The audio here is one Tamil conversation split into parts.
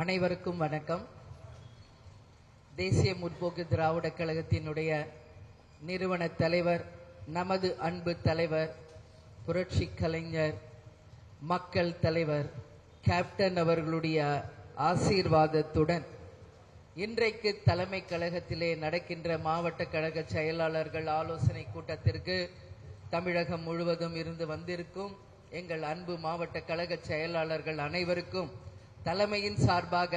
அனைவருக்கும் வணக்கம். தேசிய முற்போக்கு திராவிட கழகத்தினுடைய நிறுவன தலைவர், நமது அன்பு தலைவர், புரட்சி கலைஞர், மக்கள் தலைவர் கேப்டன் அவர்களுடைய ஆசீர்வாதத்துடன் இன்றைக்கு தலைமை கழகத்திலே நடக்கின்ற மாவட்ட கழக செயலாளர்கள் ஆலோசனை கூட்டத்திற்கு தமிழகம் முழுவதும் இருந்து வந்திருக்கும் எங்கள் அன்பு மாவட்ட கழக செயலாளர்கள் அனைவருக்கும் தலைமையின் சார்பாக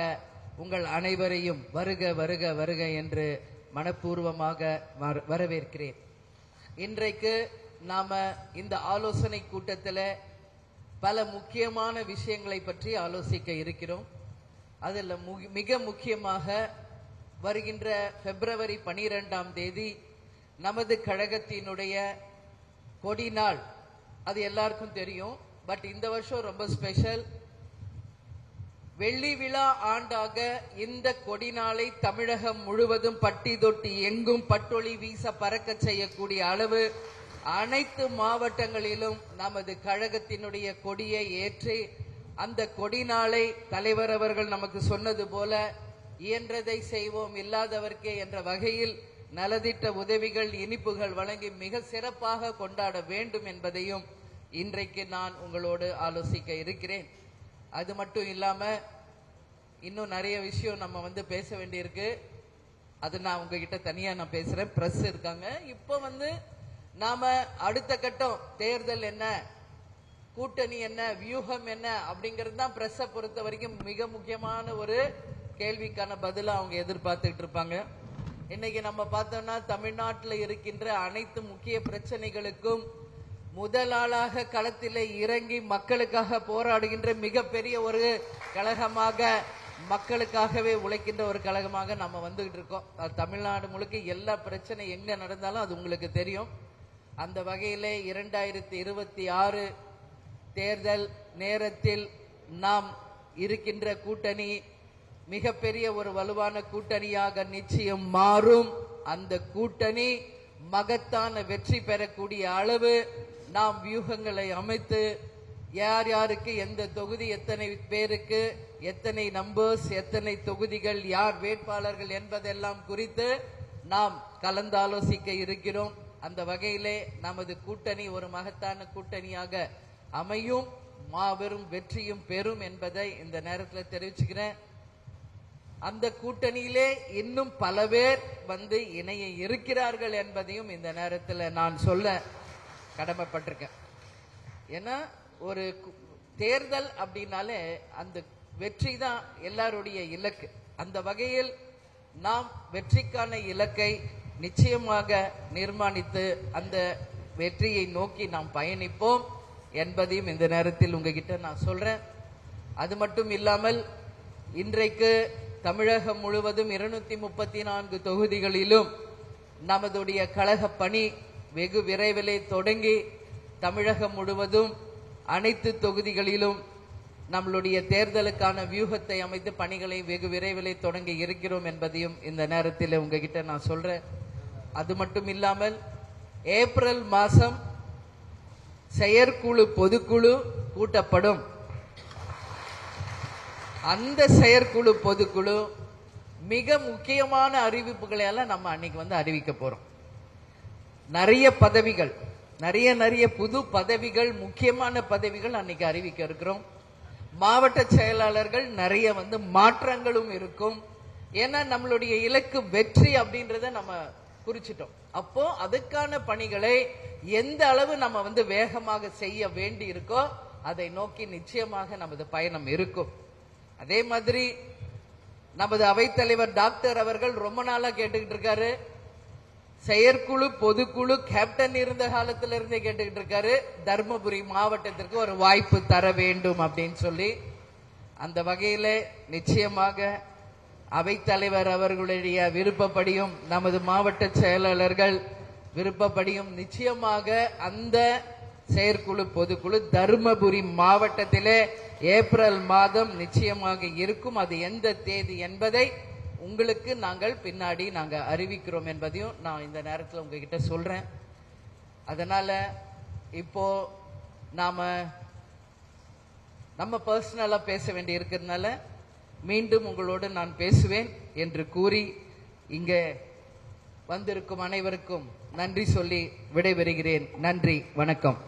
உங்கள் அனைவரையும் வருக வருக வருக என்று மனப்பூர்வமாக வரவேற்கிறேன். இன்றைக்கு நாம இந்த ஆலோசனை கூட்டத்தில் பல முக்கியமான விஷயங்களை பற்றி ஆலோசிக்க இருக்கிறோம். அதில் மிக முக்கியமாக வருகின்ற பிப்ரவரி 12ஆம் தேதி நமது கழகத்தினுடைய கொடி நாள். அது எல்லாருக்கும் தெரியும். பட் இந்த வருஷம் ரொம்ப ஸ்பெஷல். வெள்ளி விழா ஆண்டாக இந்த கொடி நாளை தமிழகம் முழுவதும் பட்டி தொட்டி எங்கும் பட்டொளி வீச பறக்க செய்யக்கூடிய அளவு அனைத்து மாவட்டங்களிலும் நமது கழகத்தினுடைய கொடியை ஏற்றி அந்த கொடி நாளை தலைவர் அவர்கள் நமக்கு சொன்னது போல இயன்றதை செய்வோம் இல்லாதவர்க்கே என்ற வகையில் நலத்திட்ட உதவிகள் இனிப்புகள் வழங்கி மிக சிறப்பாக கொண்டாட வேண்டும் என்பதையும் இன்றைக்கு நான் உங்களோடு ஆலோசிக்க இருக்கிறேன். அது மட்டும் இல்லாம இன்னும் நிறைய விஷயம் நம்ம பேச வேண்டியிருக்கு. அது நான் உங்ககிட்ட தனியா நான் பேசுறேன். பிரஸ் இருக்காங்க. இப்போ நாம அடுத்த கட்டம் தேர்தல் என்ன, கூட்டணி என்ன, வியூகம் என்ன அப்படிங்கிறது தான் பிரஸ்ஸை பொறுத்த வரைக்கும் மிக முக்கியமான ஒரு கேள்விக்கான பதிலா அவங்க எதிர்பார்த்துட்டு இருப்பாங்க. இன்னைக்கு நம்ம பார்த்தோம்னா தமிழ்நாட்டில் இருக்கின்ற அனைத்து முக்கிய பிரச்சனைகளுக்கும் முதலாளாக களத்திலே இறங்கி மக்களுக்காக போராடுகின்ற மிகப்பெரிய ஒரு கழகமாக, மக்களுக்காகவே உழைக்கின்ற ஒரு கழகமாக நம்ம வந்துகிட்டு இருக்கோம். தமிழ்நாடு முழுக்க எல்லா பிரச்சனை எங்க நடந்தாலும் அது உங்களுக்கு தெரியும். அந்த வகையிலே 2026 தேர்தல் நேரத்தில் நாம் இருக்கின்ற கூட்டணி மிகப்பெரிய ஒரு வலுவான கூட்டணியாக நிச்சயம் மாறும். அந்த கூட்டணி மகத்தான வெற்றி பெறக்கூடிய அளவு நாம் வியூகங்களை அமைத்து யார் யாருக்கு எந்த தொகுதி, எத்தனை பேருக்கு எத்தனை நம்பர்ஸ், எத்தனை தொகுதிகள், யார் வேட்பாளர்கள் என்பதெல்லாம் குறித்து நாம் கலந்தாலோசிக்க இருக்கிறோம். அந்த வகையிலே நமது கூட்டணி ஒரு மகத்தான கூட்டணியாக அமையும், மாபெரும் வெற்றியும் பெறும் என்பதை இந்த நேரத்தில் தெரிவிச்சுக்கிறேன். அந்த கூட்டணியிலே இன்னும் பல பேர் இணைய இருக்கிறார்கள் என்பதையும் இந்த நேரத்தில் நான் சொல்ல கடமைப்பட்டிருக்கேன். ஏன்னா ஒரு தேர்தல் அப்படின்னாலே அந்த வெற்றி தான் எல்லாருடைய இலக்கு. அந்த வகையில் நாம் வெற்றிக்கான இலக்கை நிச்சயமாக நிர்மாணித்து அந்த வெற்றியை நோக்கி நாம் பயணிப்போம் என்பதையும் இந்த நேரத்தில் உங்ககிட்ட நான் சொல்றேன். அது மட்டும் இல்லாமல் இன்றைக்கு தமிழகம் முழுவதும் 234 தொகுதிகளிலும் நமதுடைய கழக பணி வெகு விரைவிலே தொடங்கி தமிழகம் முழுவதும் அனைத்து தொகுதிகளிலும் நம்மளுடைய தேர்தலுக்கான வியூகத்தை அமைத்து பணிகளை வெகு விரைவிலே தொடங்கி இருக்கிறோம் என்பதையும் இந்த நேரத்தில் உங்ககிட்ட நான் சொல்றேன். அது மட்டும் இல்லாமல் ஏப்ரல் மாதம் செயற்குழு பொதுக்குழு கூட்டப்படும். அந்த செயற்குழு பொதுக்குழு மிக முக்கியமான அறிவிப்புகளை எல்லாம் நம்ம அன்னைக்கு அறிவிக்க போறோம். நிறைய பதவிகள், நிறைய புது பதவிகள், முக்கியமான பதவிகள் அன்னைக்கு அறிவிக்க இருக்கிறோம். மாவட்ட செயலாளர்கள் நிறைய மாற்றங்களும் இருக்கும். ஏன்னா நம்மளுடைய இலக்கு வெற்றி அப்படின்றத நம்ம குறிச்சிட்டோம். அப்போ அதுக்கான பணிகளை எந்த அளவு நம்ம வேகமாக செய்ய வேண்டி இருக்கோ அதை நோக்கி நிச்சயமாக நமது பயணம் இருக்கும். அதே மாதிரி நமது அவைத்தலைவர் டாக்டர் அவர்கள் ரொம்ப நாளா கேட்டுக்கிட்டு இருக்காரு. செயற்குழு பொதுக்குழு கேப்டன் இருந்த காலத்துல இருந்தே கேட்டுக்கிட்டு இருக்காரு, தர்மபுரி மாவட்டத்திற்கு ஒரு வாய்ப்பு தர வேண்டும் அப்படின்னு சொல்லி. அந்த வகையில நிச்சயமாக அவைத்தலைவர் அவர்களுடைய விருப்பப்படியும் நமது மாவட்ட செயலாளர்கள் விருப்பப்படியும் நிச்சயமாக அந்த செயற்குழு பொதுக்குழு தர்மபுரி மாவட்டத்திலே ஏப்ரல் மாதம் நிச்சயமாக இருக்கும். அது எந்த தேதி என்பதை உங்களுக்கு நாங்கள் பின்னாடி அறிவிக்கிறோம் என்பதையும் நான் இந்த நேரத்தில் உங்ககிட்ட சொல்றேன். அதனால இப்போ நாம நம்ம பர்சனலா பேச வேண்டி இருக்கிறதுனால மீண்டும் உங்களோடு நான் பேசுவேன் என்று கூறி இங்கே வந்திருக்கும் அனைவருக்கும் நன்றி சொல்லி விடைபெறுகிறேன். நன்றி, வணக்கம்.